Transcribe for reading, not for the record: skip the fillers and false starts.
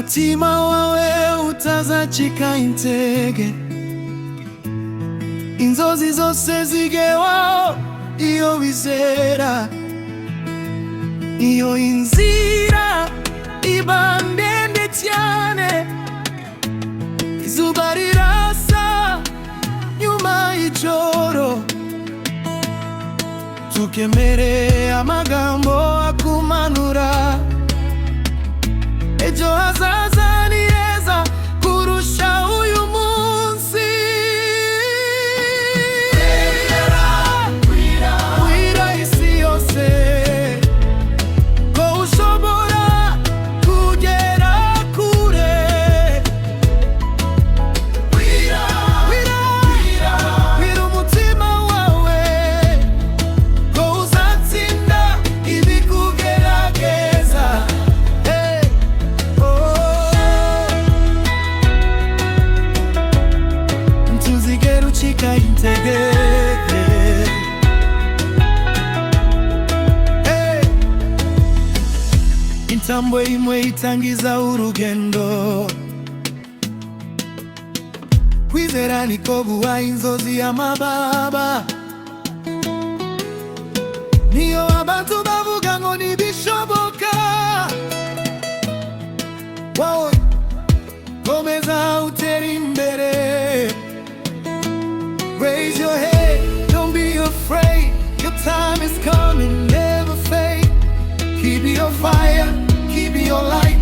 umutima wawe utazacika intege, inzozi zose zigewaho iyo wizera. Iyo inzira iba ndende cyane, izuba rirasa nyuma y'ijoro, tukemere amagambo akumanura. Ejo hazaza ni heza kurusha uyu munsi. Bwira isi yose ko ushobora kugera kure. Bwira umutima wawe ko uzatsinda ibikugerageza. Ntuzigere ucika intege. Intambwe imwe itangiza urugendo, kwizera niko guha inzozi y'amababa. Niyo abantu bavuga ngo ntibishoboka, wowe komeza utere imbere. Raise your head, don't be afraid, your time is coming, never fade. Keep your fire, keep your light.